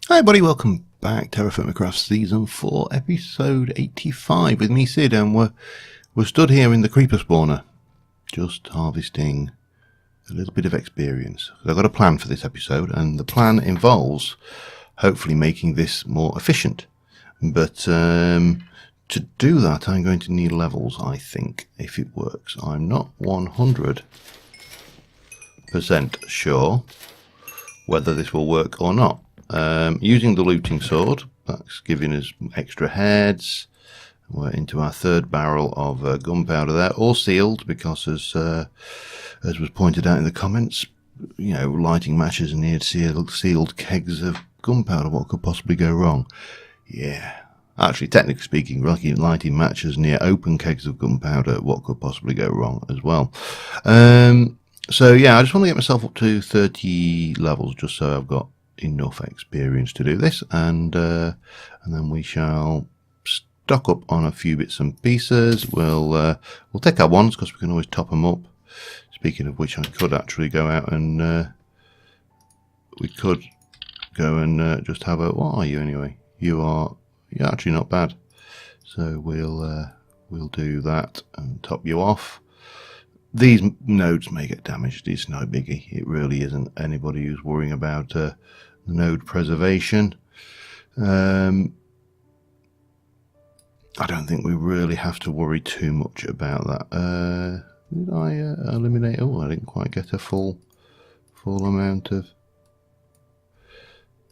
Hi everybody, welcome back. TerraFirmaCraft Season 4, Episode 85 with me, Sid, and we're stood here in the creeper spawner, just harvesting a little bit of experience. I've got a plan for this episode, and the plan involves hopefully making this more efficient. But to do that, I'm going to need levels, I think, if it works. I'm not 100% sure whether this will work or not. Using the looting sword, that's giving us extra heads. We're into our third barrel of gunpowder there, all sealed because, as was pointed out in the comments, you know, lighting matches near sealed kegs of gunpowder. What could possibly go wrong? Yeah, actually, technically speaking, lighting matches near open kegs of gunpowder. What could possibly go wrong as well? So yeah, I just want to get myself up to 30 levels, just so I've got enough experience to do this, and then we shall stock up on a few bits and pieces. We'll take our ones because we can always top them up. Speaking of which, I could actually go out and we could go and just have a. What are you anyway? You're actually not bad. So we'll do that and top you off. These nodes may get damaged. It's no biggie. It really isn't. Anybody who's worrying about the node preservation, I don't think we really have to worry too much about that. Did I eliminate? Oh, I didn't quite get a full amount of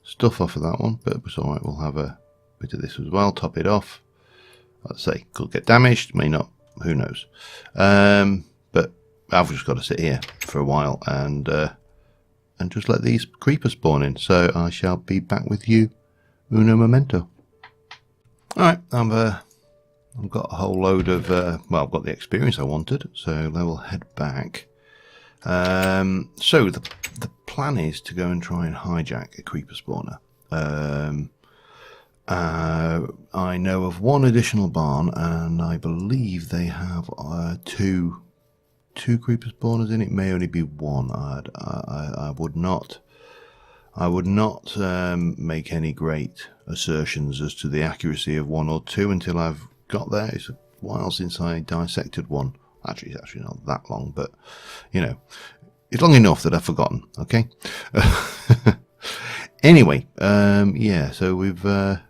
stuff off of that one, but it's all right. We'll have a bit of this as well. Top it off. Let's say could get damaged, may not. Who knows? But I've just got to sit here for a while and just let these creepers spawn in. So I shall be back with you uno momento. Alright, I've got a whole load of, well, I've got the experience I wanted, so then we'll head back. So the plan is to go and try and hijack a creeper spawner. I know of one additional barn, and I believe they have two creeper spawners in it. May only be one. I would not make any great assertions as to the accuracy of one or two until I've got there. It's a while since I dissected one. Actually, it's actually not that long, but you know, it's long enough that I've forgotten. Okay. Anyway, yeah. So we've got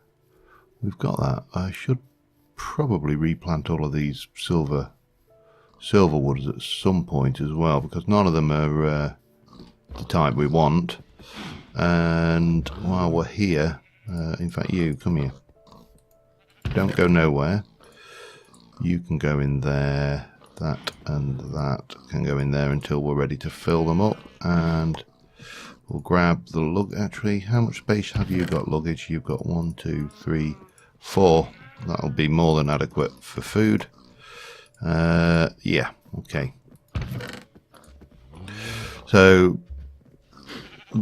that. I should probably replant all of these silver woods at some point as well, because none of them are the type we want. And while we're here, in fact, you come here. Don't go nowhere. You can go in there. That and that can go in there until we're ready to fill them up. And we'll grab the lug. Actually, how much space have you got? Luggage. You've got 1, 2, 3, 4. That'll be more than adequate for food. Yeah, okay. So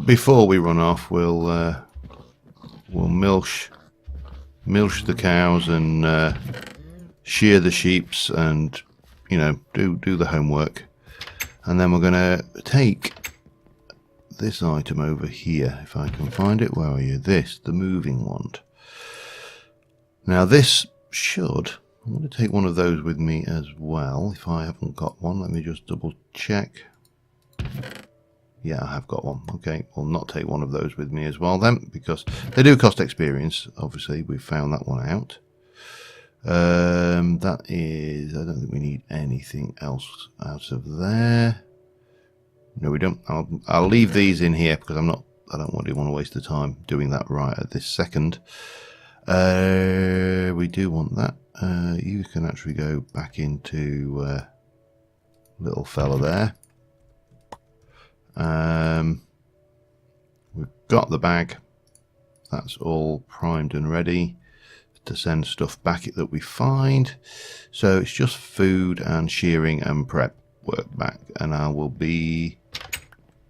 before we run off, we'll milsh the cows and shear the sheeps, and you know, do the homework, and then we're gonna take this item over here, if I can find it. Where are you? This, the moving wand. Now this should. I'm going to take one of those with me as well. If I haven't got one, let me just double check. Yeah, I have got one. Okay, I'll not take one of those with me as well then, because they do cost experience. Obviously, we've found that one out. That is, I don't think we need anything else out of there. No, we don't. I'll leave these in here because I don't really want to waste the time doing that right at this second. We do want that. You can actually go back into little fella there. We've got the bag. That's all primed and ready to send stuff back that we find. So it's just food and shearing and prep work back, and I will be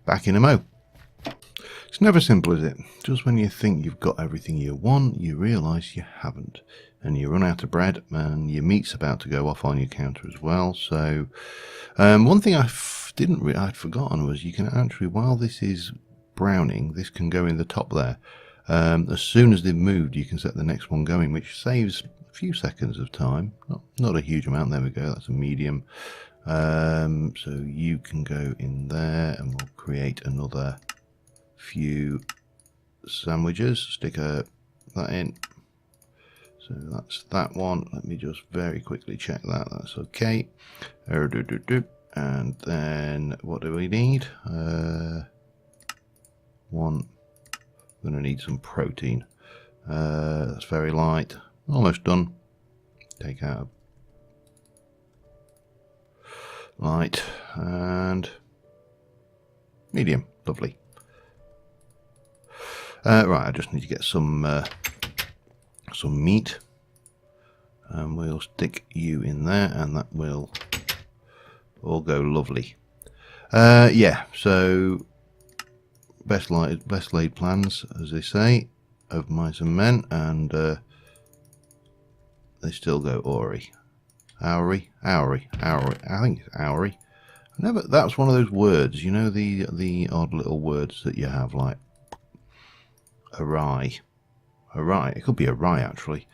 back in a mo. It's never simple, is it? Just when you think you've got everything you want, you realise you haven't, and you run out of bread, and your meat's about to go off on your counter as well. So one thing I'd forgotten was you can actually, while this is browning, this can go in the top there. As soon as they've moved, you can set the next one going, which saves a few seconds of time. Not a huge amount. There we go. That's a medium. So you can go in there, and we'll create another few sandwiches. Stick that in. So that's that one. Let me just very quickly check that. That's okay. And then what do we need? One. I'm going to need some protein. That's very light. Almost done. Take out light and medium. Lovely. Right, I just need to get some meat, and we'll stick you in there, and that will all go lovely. Yeah, so best laid plans, as they say, of mice and men, and they still go awry. I think it's Owry. That's one of those words, you know, the odd little words that you have, like awry. It could be awry, actually.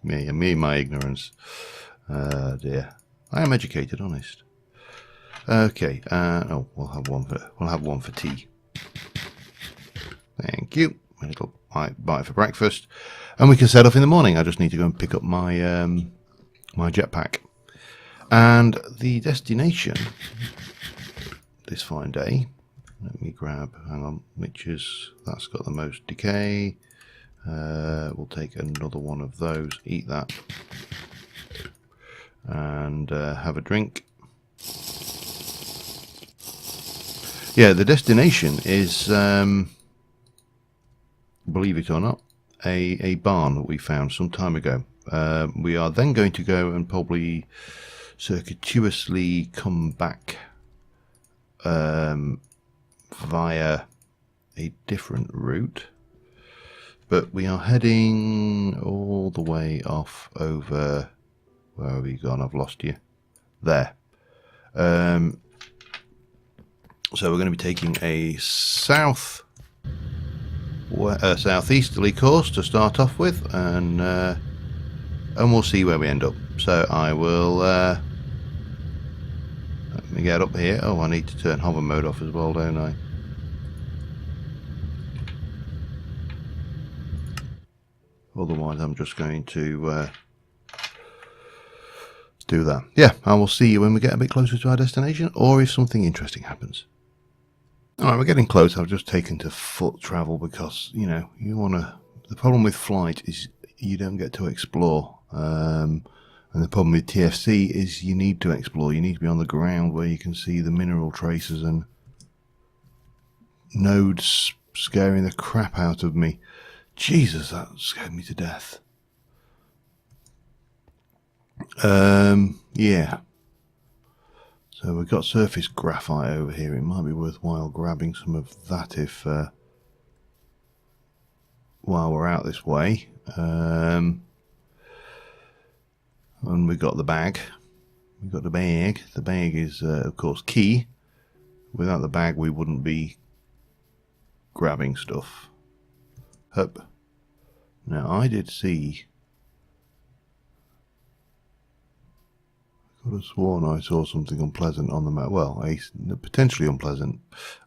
me and my ignorance. Dear, I am educated, honest. Okay. Oh, we'll have one for tea. Thank you. A little bite for breakfast, and we can set off in the morning. I just need to go and pick up my my jetpack, and the destination this fine day. Let me grab. Hang on, that's got the most decay. We'll take another one of those. Eat that, and have a drink. Yeah, the destination is, believe it or not, a barn that we found some time ago. We are then going to go and probably circuitously come back via a different route, but we are heading all the way off over. Where have you gone? I've lost you. There. So we're going to be taking a southeasterly course to start off with, and we'll see where we end up. So I will let me get up here. Oh, I need to turn hover mode off as well, don't I? Otherwise, I'm just going to do that. Yeah, I will see you when we get a bit closer to our destination, or if something interesting happens. Alright, we're getting close. I've just taken to foot travel because, you know, the problem with flight is you don't get to explore. And the problem with TFC is you need to explore. You need to be on the ground where you can see the mineral traces and nodes scaring the crap out of me. Jesus, that scared me to death. Yeah. So we've got surface graphite over here. It might be worthwhile grabbing some of that if while we're out this way. And we got the bag. We got the bag. The bag is, of course, key. Without the bag, we wouldn't be grabbing stuff. Up. Now, I did see. I could have sworn I saw something unpleasant on the map. Well, potentially unpleasant.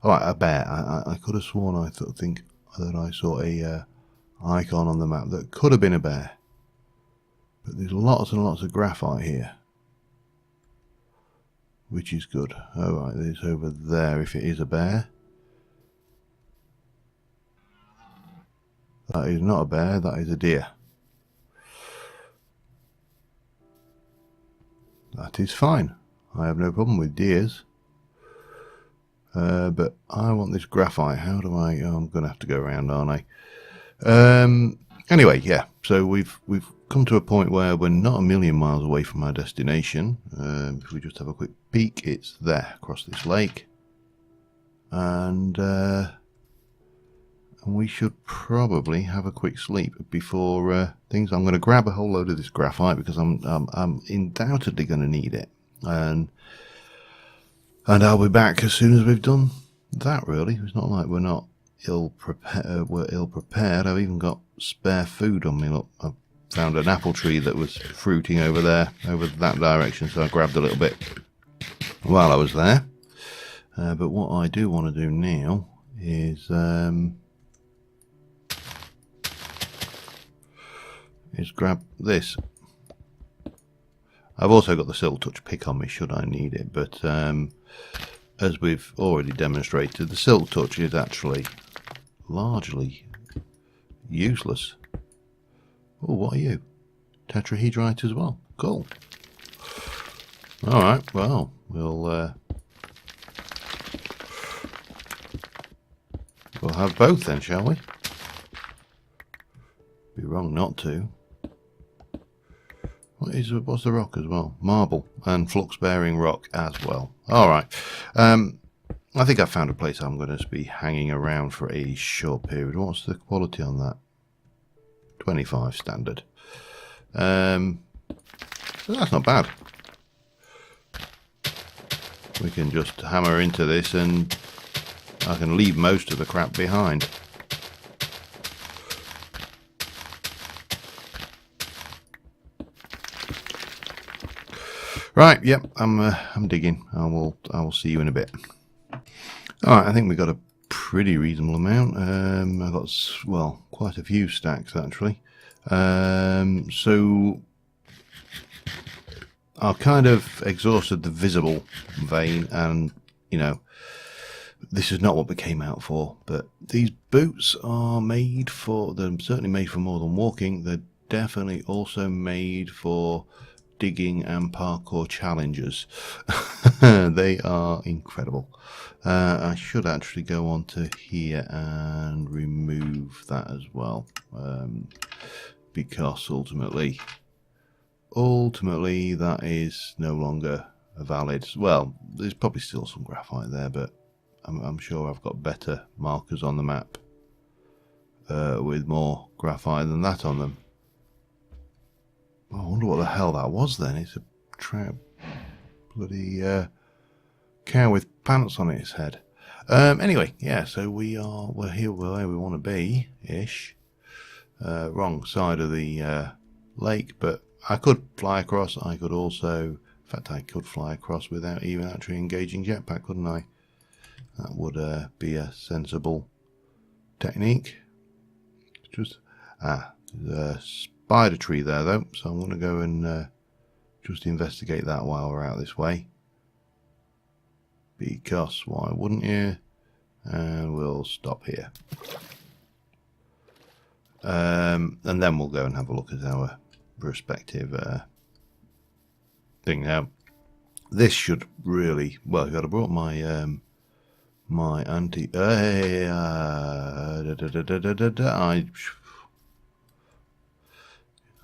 All right, a bear. I could have sworn I think that I saw a icon on the map that could have been a bear. But there's lots and lots of graphite here, which is good. All right, there's over there. If it is a bear, that is not a bear. That is a deer. That is fine. I have no problem with deers. But I want this graphite. How do I... Oh, I'm going to have to go around, aren't I? Anyway, yeah. So we've come to a point where we're not a million miles away from our destination. If we just have a quick peek, it's there, across this lake. And we should probably have a quick sleep before things. I'm going to grab a whole load of this graphite because I'm undoubtedly going to need it, and I'll be back as soon as we've done that. Really, it's not like we're not were ill prepared. I've even got spare food on me. Look, I found an apple tree that was fruiting over there, over that direction, so I grabbed a little bit while I was there. But what I do want to do now is grab this. I've also got the Silk Touch pick on me should I need it, but as we've already demonstrated, the Silk Touch is actually largely useless. Oh, what are you? Tetrahedrite as well. Cool. Alright, well, we'll have both then, shall we? Be wrong not to. What's the rock as well? Marble and flux bearing rock as well. Alright. I think I found a place I'm going to be hanging around for a short period. What's the quality on that? 25 standard. So that's not bad. We can just hammer into this and I can leave most of the crap behind. Right, yep, I'm digging. I will see you in a bit. Alright, I think we got a pretty reasonable amount. I got, well, quite a few stacks actually. So I've kind of exhausted the visible vein, and you know, this is not what we came out for, but these boots are made for, they're certainly made for more than walking. They're definitely also made for digging and parkour challenges. They are incredible. I should actually go on to here and remove that as well, because ultimately that is no longer a valid, well, there's probably still some graphite there, but I'm sure I've got better markers on the map with more graphite than that on them. I wonder what the hell that was then. It's a bloody cow with pants on its head. Anyway, yeah, so we're here where we want to be ish. Wrong side of the lake, but I could fly across. I could also, in fact, I could fly across without even actually engaging jetpack, couldn't I? That would be a sensible technique. Just there's a spider tree there though, so I'm going to go and just investigate that while we're out this way, because why wouldn't you? And we'll stop here, and then we'll go and have a look at our respective thing. Now this should really, well, if I'd have brought my my anti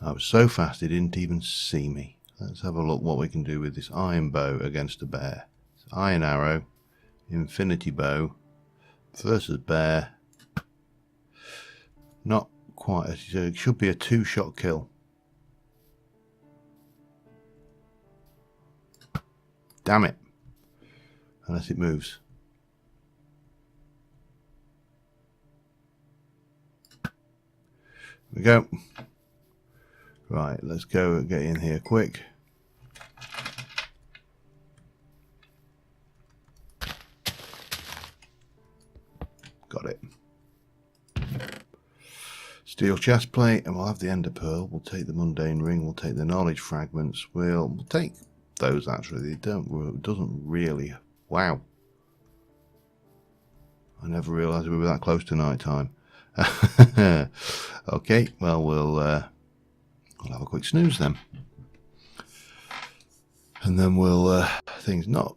I was so fast it didn't even see me. Let's have a look what we can do with this iron bow against a bear. It's iron arrow, infinity bow versus bear. Not quite, it should be a 2-shot kill. Damn it. Unless it moves. Here we go. Right, let's go and get in here quick. Got it. Steel chest plate, and we'll have the ender pearl. We'll take the mundane ring. We'll take the knowledge fragments. We'll take those actually. It doesn't really. Wow. I never realised we were that close to night time. Okay, well we'll have a quick snooze then, and then we'll things not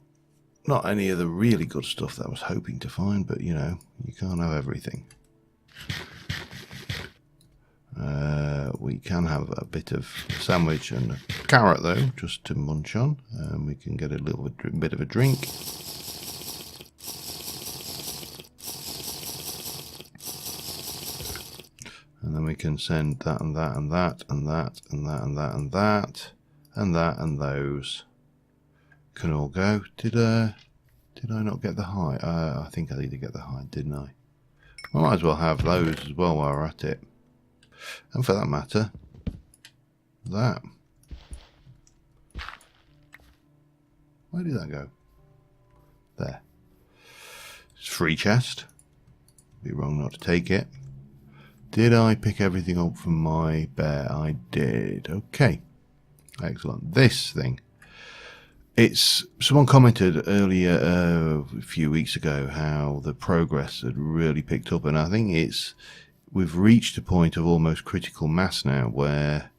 any of the really good stuff that I was hoping to find, but you know, you can't have everything. We can have a bit of sandwich and a carrot though, just to munch on, and we can get a little bit of a drink. And then we can send that and that and that and that and that and that and that and that, and those can all go. Did I not get the hide? I think I need to get the hide, didn't I? I might as well have those as well while we're at it. And for that matter, that. Where did that go? There. It's free chest. Be wrong not to take it. Did I pick everything up from my bear? I did. Okay. Excellent. This thing. It's someone commented earlier a few weeks ago how the progress had really picked up, and I think we've reached a point of almost critical mass now where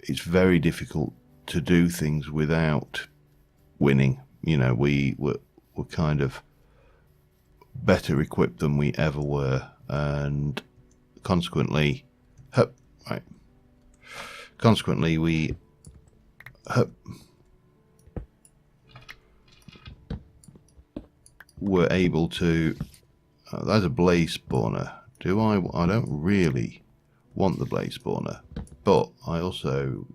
it's very difficult to do things without winning. You know, we're kind of better equipped than we ever were, and consequently we were able to there's a blaze spawner. I don't really want the blaze spawner, but I also,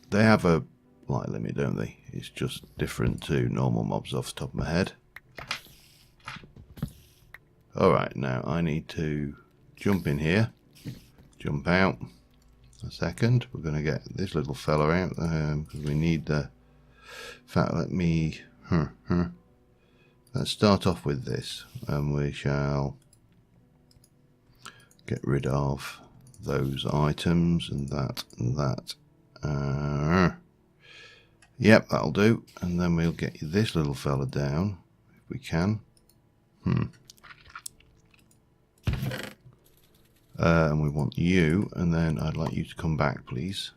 they have a light limit, don't they? It's just different to normal mobs off the top of my head. Alright, now I need to jump in here, jump out. A second, we're going to get this little fella out because we need the. In fact, let's start off with this, and we shall get rid of those items and that and that. Yep, that'll do. And then we'll get this little fella down if we can. And we want you, and then I'd like you to come back, please.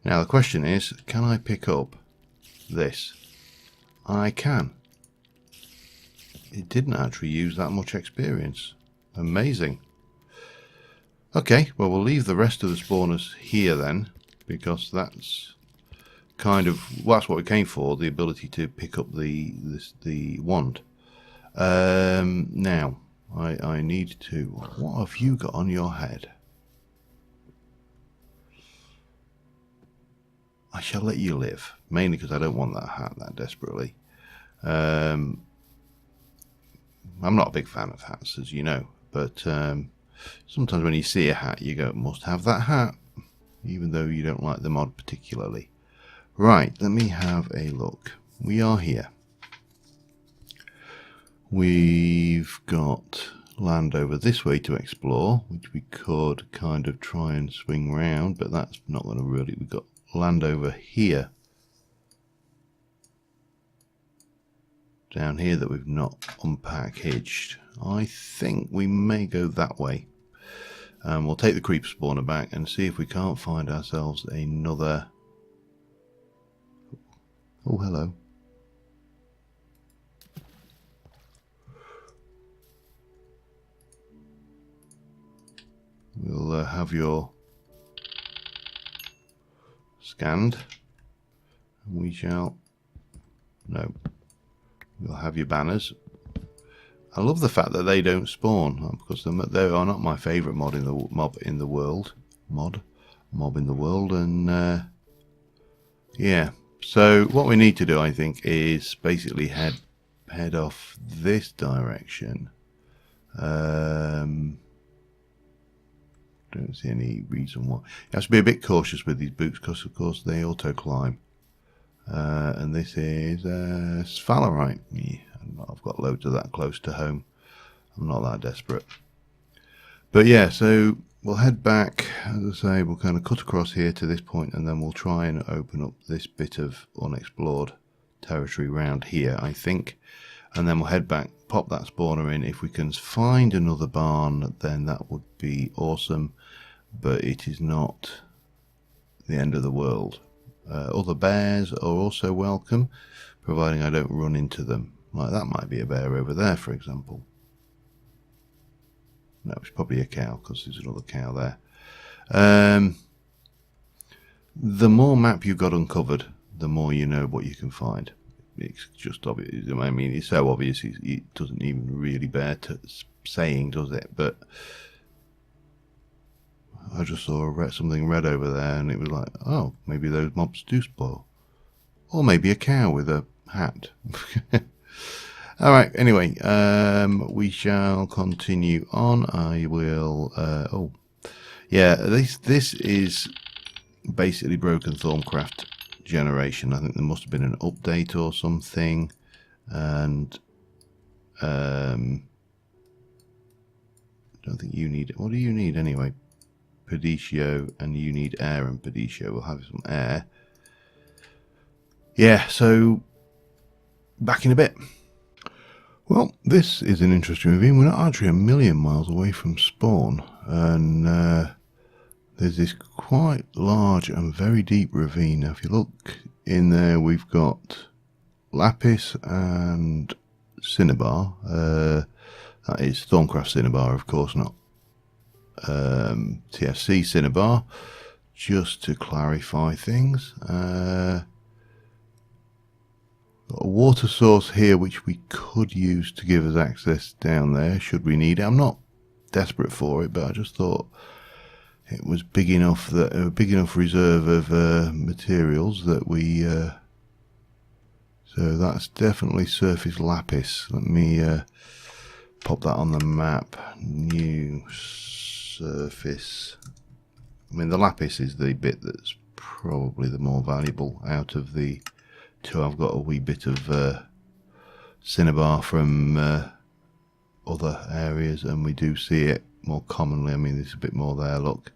Now the question is, can I pick up this? I can. It didn't actually use that much experience. Amazing. Okay, well, we'll leave the rest of the spawners here then, because that's kind of, well, that's what we came for, the ability to pick up the wand. Now I need to, what have you got on your head? I shall let you live, mainly because I don't want that hat that desperately. I'm not a big fan of hats, as you know, but sometimes when you see a hat you go, must have that hat, even though you don't like the mod particularly. Right, let me have a look. We are here. We've got land over this way to explore, which we could kind of try and swing round, but that's not going to really. We've got land over here, down here, that we've not unpackaged. I think we may go that way. We'll take the creeper spawner back and see if we can't find ourselves another. Oh, hello. We'll have your scanned. We shall. No. We'll have your banners. I love the fact that they don't spawn, because they are not my favourite mob in the world, and yeah. So what we need to do, I think, is basically head off this direction. Don't see any reason why. You have to be a bit cautious with these boots because, of course, they auto climb. And this is sphalerite. Yeah, I've got loads of that close to home. I'm not that desperate. But yeah, so we'll head back. As I say, we'll kind of cut across here to this point, and then we'll try and open up this bit of unexplored territory around here, I think. And then we'll head back, pop that spawner in. If we can find another barn, then that would be awesome. But it is not the end of the world. Other bears are also welcome, providing I don't run into them. Like that might be a bear over there, for example. No, it's probably a cow, because there's another cow there. The more map you've got uncovered, the more you know what you can find. It's just obvious. I mean, it's so obvious it doesn't even really bear saying, does it? But I just saw something red over there, and it was like, oh, maybe those mobs do spawn. Or maybe a cow with a hat. Alright, anyway, we shall continue on. I will, oh, yeah, this is basically broken Thermacraft generation. I think there must have been an update or something, and I don't think you need it. What do you need anyway? Pediccio, and you need air and Pediccio. We'll have some air. Yeah, so back in a bit. Well, this is an interesting ravine. We're not actually a million miles away from spawn, and there's this quite large and very deep ravine. Now, if you look in there, we've got lapis and cinnabar. That is Thorncraft cinnabar, of course, not TFC cinnabar. Just to clarify things, got a water source here which we could use to give us access down there should we need it. I'm not desperate for it, but I just thought it was big enough that a big enough reserve of materials that we so that's definitely surface lapis. Let me pop that on the map. New surface. I mean, the lapis is the bit that's probably the more valuable out of the two. I've got a wee bit of cinnabar from other areas, and we do see it more commonly. I mean, there's a bit more there, look.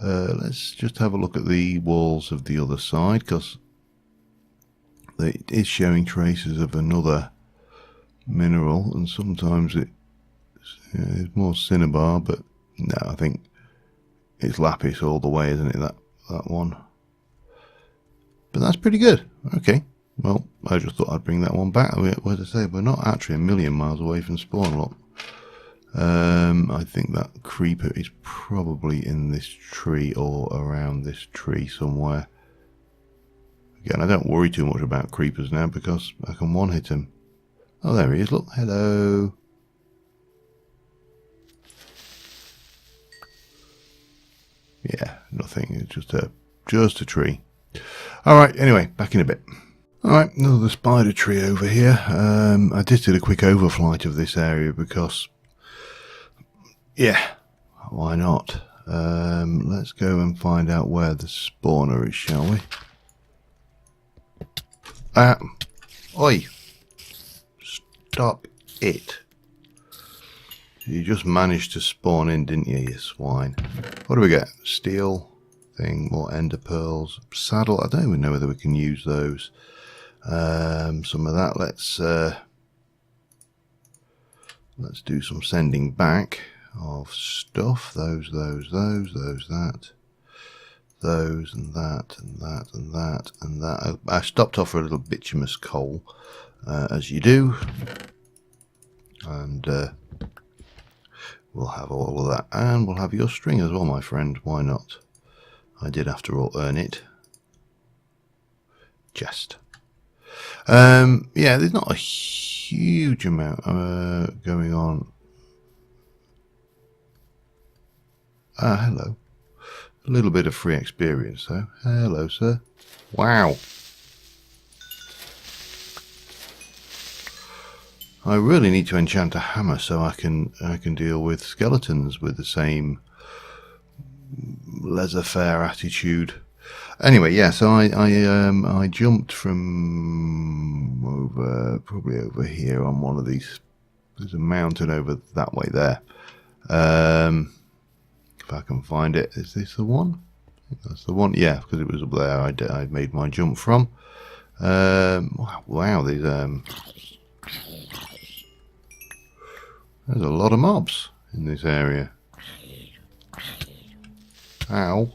Let's just have a look at the walls of the other side, because it is showing traces of another mineral, and sometimes it's more cinnabar, but no, I think it's lapis all the way, isn't it, that one? But that's pretty good. Okay, well, I just thought I'd bring that one back. As I say, we're not actually a million miles away from spawn. Look, I think that creeper is probably in this tree or around this tree somewhere. Again, I don't worry too much about creepers now because I can one-hit him. Oh, there he is. Look, hello. Yeah, nothing. It's just a tree. Alright, anyway, back in a bit. Alright, another spider tree over here. I just did a quick overflight of this area because, yeah, why not? Let's go and find out where the spawner is, shall we? Oi! Stop it. You just managed to spawn in, didn't you, you swine? What do we get? Steel thing, more ender pearls, saddle. I don't even know whether we can use those. Some of that. Let's do some sending back of stuff. Those, that. Those and that and that and that and that. I stopped off for a little bituminous coal, as you do, and we'll have all of that, and we'll have your string as well, my friend. Why not? I did, after all, earn it. Chest. Yeah, there's not a huge amount going on. Hello. A little bit of free experience, though. Hello, sir. Wow. I really need to enchant a hammer so I can deal with skeletons with the same laissez-faire attitude. Anyway, yeah. So I jumped from probably over here on one of these. There's a mountain over that way there. If I can find it, is this the one? I think that's the one. Yeah, because it was up there. I made my jump from. Wow, these there's a lot of mobs in this area. Ow.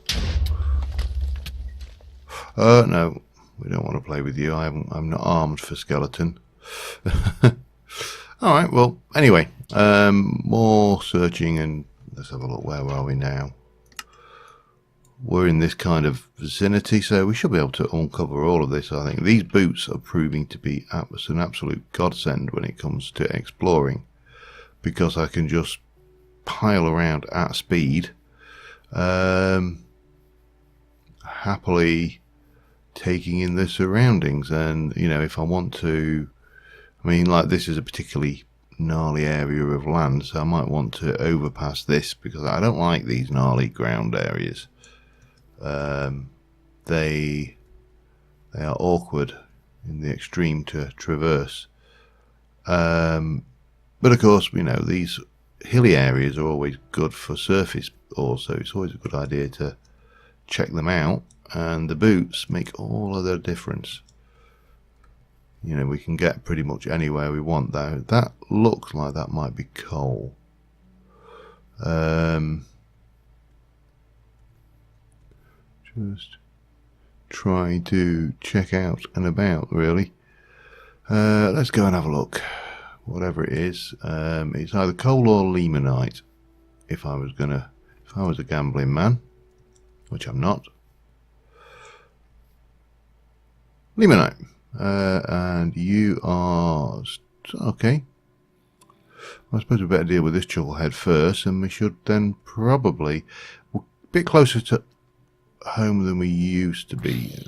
No, we don't want to play with you. I'm not armed for skeleton. Alright, well, anyway, more searching, and let's have a look. Where are we now? We're in this kind of vicinity, so we should be able to uncover all of this. I think these boots are proving to be an absolute godsend when it comes to exploring, because I can just pile around at speed, happily taking in the surroundings. And you know, if I want to, I I mean, like, this is a particularly gnarly area of land, so I might want to overpass this because I don't like these gnarly ground areas. They are awkward in the extreme to traverse. But of course, you know, these hilly areas are always good for surface also. It's always a good idea to check them out, and the boots make all of the difference. You know, we can get pretty much anywhere we want though. That looks like that might be coal. Just try to check out and about, really. Let's go and have a look. Whatever it is, it's either coal or limonite. If I was a gambling man, which I'm not. Limonite, and you are okay. I suppose we better deal with this chucklehead first, and we should then probably a bit closer to home than we used to be.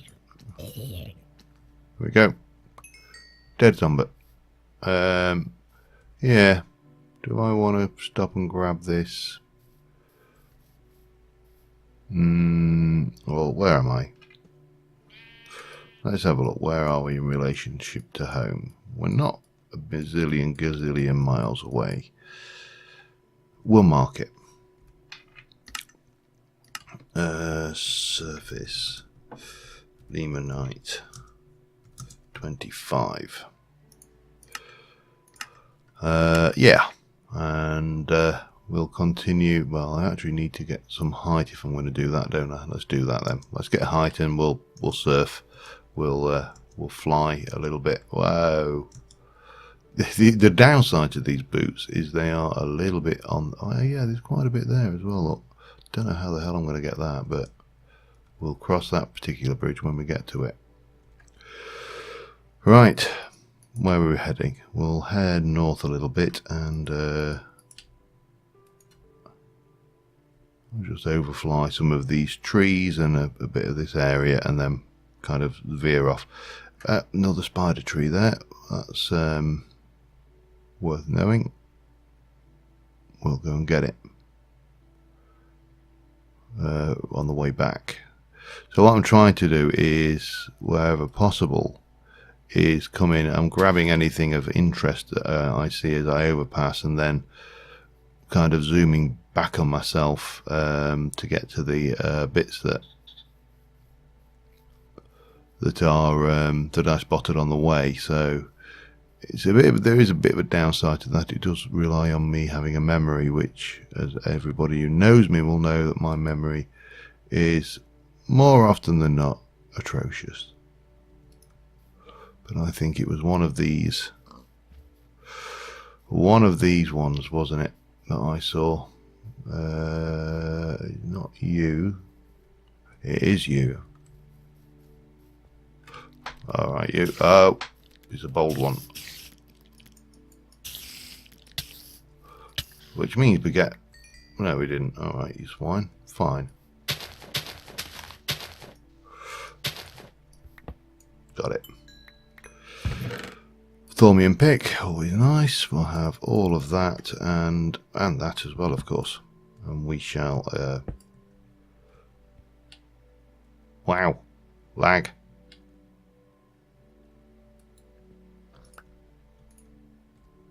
Here we go. Dead zombie. Yeah. Do I want to stop and grab this? Well, where am I? Let's have a look. Where are we in relationship to home? We're not a gazillion miles away. We'll mark it. Surface. Limonite. 25. Yeah. And we'll continue. Well, I actually need to get some height if I'm going to do that, don't I? Let's do that then. Let's get height and we'll surf. We'll fly a little bit. Whoa. The downside to these boots is they are a little bit on. Oh yeah, there's quite a bit there as well. Look, don't know how the hell I'm going to get that, but we'll cross that particular bridge when we get to it. Right, where are we heading? We'll head north a little bit and I'll just overfly some of these trees and a bit of this area and then kind of veer off. Another spider tree there. That's worth knowing. We'll go and get it on the way back. So what I'm trying to do is, wherever possible, is come in. I'm grabbing anything of interest that I see as I overpass, and then kind of zooming back on myself to get to the bits that I spotted on the way. So it's there is a bit of a downside to that. It does rely on me having a memory, which, as everybody who knows me will know, that my memory is more often than not atrocious. But I think it was one of these ones, wasn't it, that I saw? Not you. It is you. Alright, you. Oh, it's a bold one. Which means we get... No, we didn't. Alright, you swine. Fine. Got it. Thormium pick, always nice. We'll have all of that and that as well, of course. And we shall... Wow. Lag.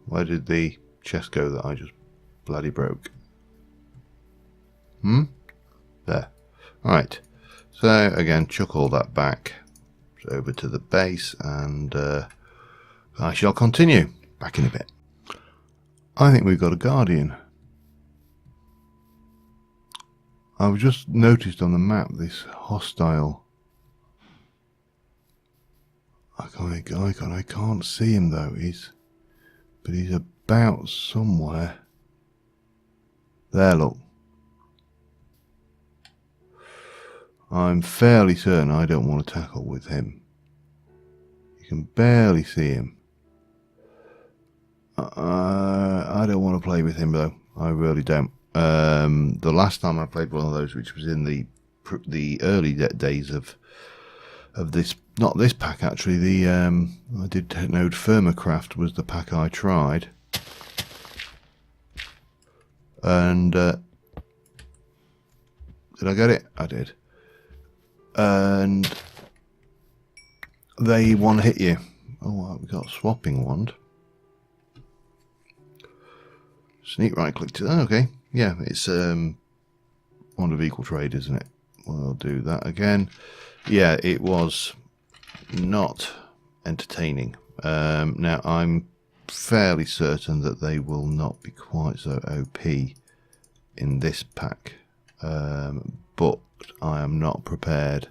Where did the chest go that I just bloody broke? There. Right. So again, chuck all that back over to the base, and I shall continue back in a bit. I think we've got a guardian. I've just noticed on the map this hostile icon. I can't see him though. But he's about somewhere. There, look. I'm fairly certain I don't want to tackle with him. You can barely see him. I don't want to play with him though. I really don't. The last time I played one of those, which was in the early days of this Not this pack actually. The I did know TerraFirmaCraft was the pack I tried, and did I get it? I did. And they one hit you. Oh, we got a swapping wand. Sneak right click to. Oh, okay, yeah, it's wand of equal trade, isn't it? We'll do that again. Yeah, it was not entertaining. Now I'm fairly certain that they will not be quite so OP in this pack, but I am not prepared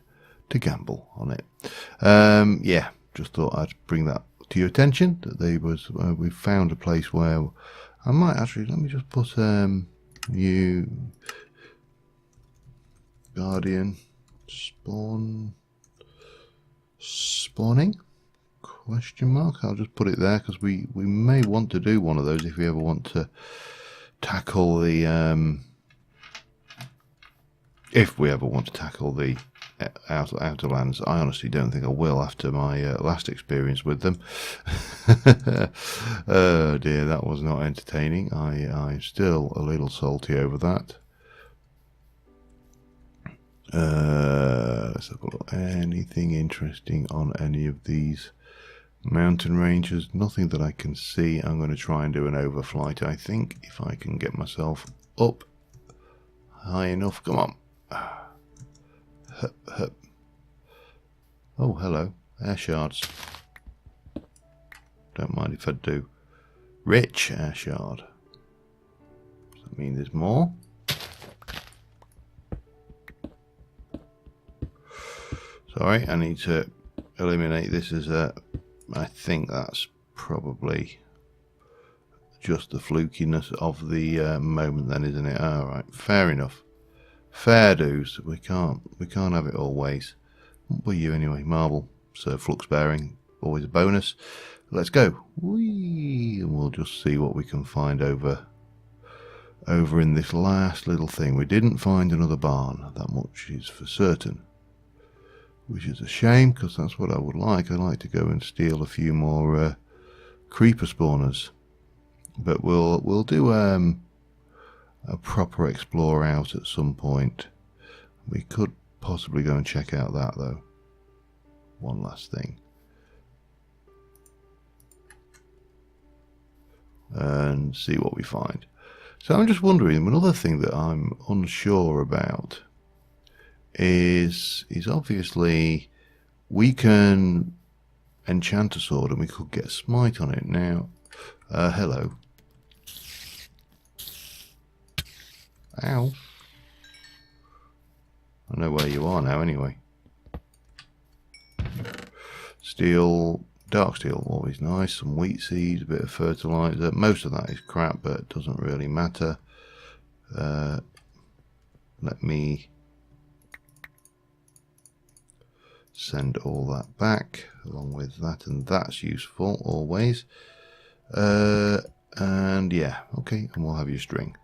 to gamble on it. Yeah, just thought I'd bring that to your attention, that they was we found a place where I might actually, let me just put you Guardian spawning question mark. I'll just put it there because we may want to do one of those if we ever want to tackle the outer lands. I honestly don't think I will after my last experience with them. Oh dear, that was not entertaining. I'm still a little salty over that. Let's have a look. Anything interesting on any of these mountain ranges? Nothing that I can see. I'm going to try and do an overflight, I think, if I can get myself up high enough. Come on. Hup, hup. Oh, hello. Air shards. Don't mind if I do. Rich air shard. Does that mean there's more? Sorry, I need to eliminate this as a... I think that's probably just the flukiness of the moment then, isn't it? Alright, fair enough. Fair dues. We can't have it always. What were you anyway? Marble. So flux bearing, always a bonus. Let's go. Whee! And we'll just see what we can find over in this last little thing. We didn't find another barn, that much is for certain. Which is a shame, because that's what I would like. I'd like to go and steal a few more creeper spawners. But we'll do a proper explore out at some point. We could possibly go and check out that though. One last thing. And see what we find. So I'm just wondering, another thing that I'm unsure about is obviously we can enchant a sword and we could get a smite on it. Now, hello. Ow. I know where you are now anyway. Steel, dark steel, always nice. Some wheat seeds, a bit of fertilizer. Most of that is crap, but it doesn't really matter. Let me send all that back along with that, and that's useful always. And yeah, okay, and we'll have your string.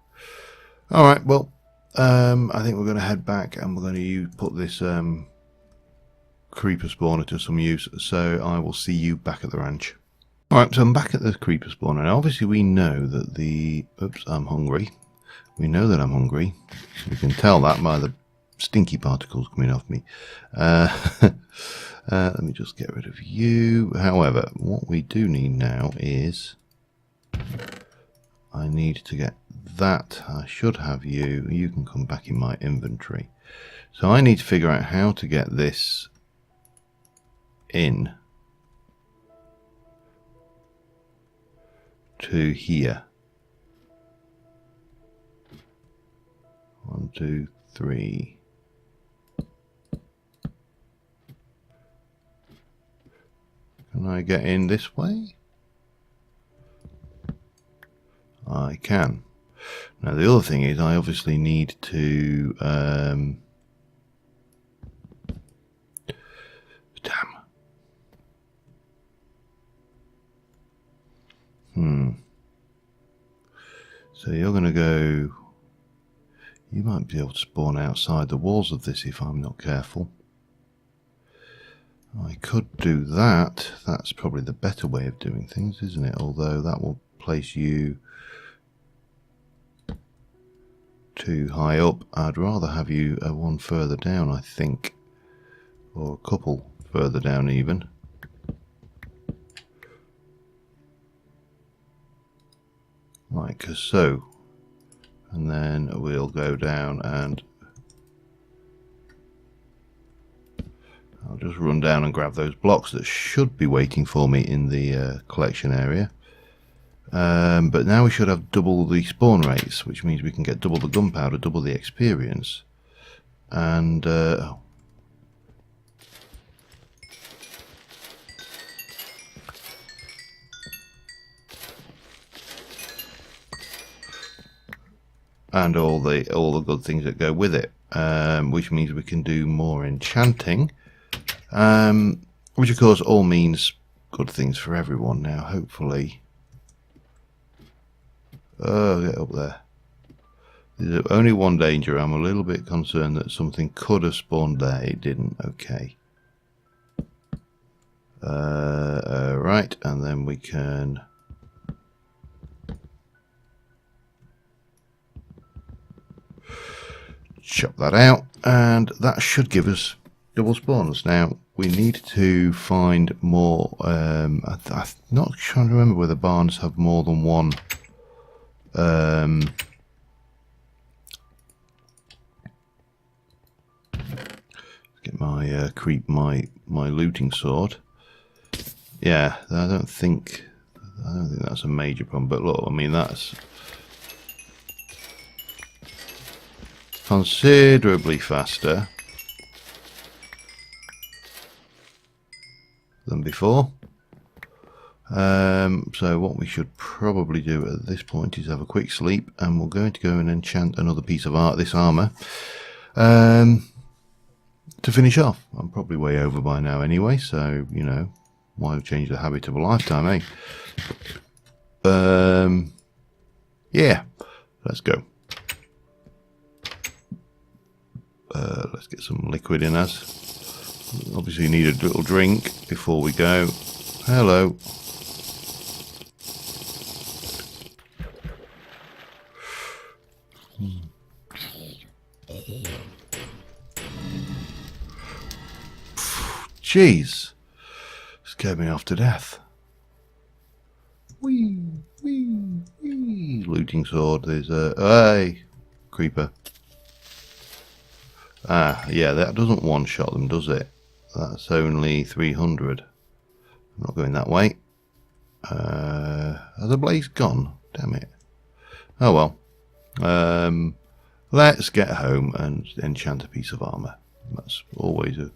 Alright, well, I think we're going to head back and we're going to put this creeper spawner to some use, so I will see you back at the ranch. Alright, so I'm back at the creeper spawner. Now obviously we know that oops, I'm hungry. We know that I'm hungry. We can tell that by the stinky particles coming off me. Let me just get rid of you. However, what we do need now is I need to get that. I should have you. You can come back in my inventory. So I need to figure out how to get this in to here. 1, 2, 3. Can I get in this way? I can. Now the other thing is I obviously need to So you're going to go... You might be able to spawn outside the walls of this if I'm not careful. I could do that. That's probably the better way of doing things, isn't it? Although that will place you too high up. I'd rather have you one further down, I think, or a couple further down even. Like so. And then we'll go down and I'll just run down and grab those blocks that should be waiting for me in the collection area. But now we should have double the spawn rates, which means we can get double the gunpowder, double the experience. And and all the good things that go with it, which means we can do more enchanting, which of course all means good things for everyone now, hopefully. Oh, get up there. There's only one danger. I'm a little bit concerned that something could have spawned there. It didn't. Okay. Right, and then we can chop that out, and that should give us double spawns. Now we need to find more. I'm not trying to remember whether barns have more than one. Get my my looting sword. Yeah, I don't think that's a major problem. But look, I mean that's considerably faster than before. So what we should probably do at this point is have a quick sleep, and we're going to go and enchant another piece of this armor to finish off. I'm probably way over by now anyway, so you know, why change the habit of a lifetime, eh? Yeah, let's go. Let's get some liquid in us. Obviously need a little drink before we go. Hello. Jeez, scared me off to death. Wee, wee, wee. Looting sword. There's a hey creeper. Ah, yeah, that doesn't one-shot them, does it? That's only 300. I'm not going that way. Has the blaze gone? Damn it. Oh well. Let's get home and enchant a piece of armor. That's always a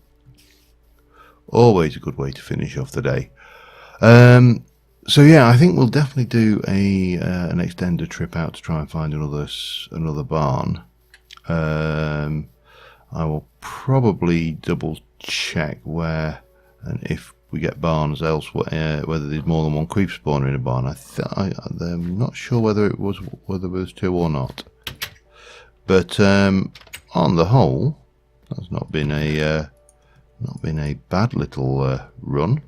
good way to finish off the day. So yeah, I think we'll definitely do an extended trip out to try and find another barn. I will probably double check where and if we get barns elsewhere, whether there's more than one creep spawner in a barn. I'm not sure whether there was two or not. But on the whole, that's not been a bad little run.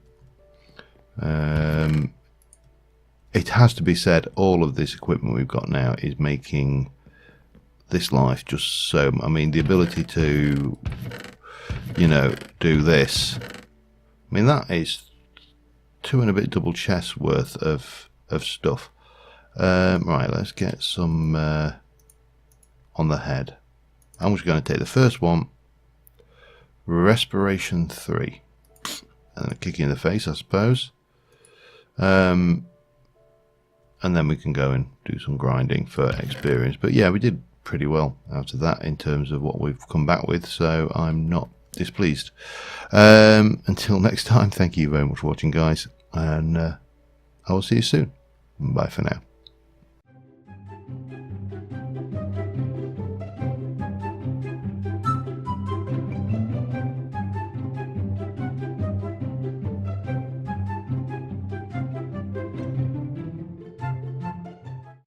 It has to be said, all of this equipment we've got now is making this life just so. I mean, the ability to, you know, do this. I mean, that is 2 and a bit double chests worth of stuff. Right, let's get some on the head. I'm just going to take the first one. Respiration 3, and a kick in the face, I suppose. And then we can go and do some grinding for experience. But yeah, we did pretty well out of that in terms of what we've come back with, so I'm not displeased. Until next time, thank you very much for watching, guys, and I will see you soon. Bye for now.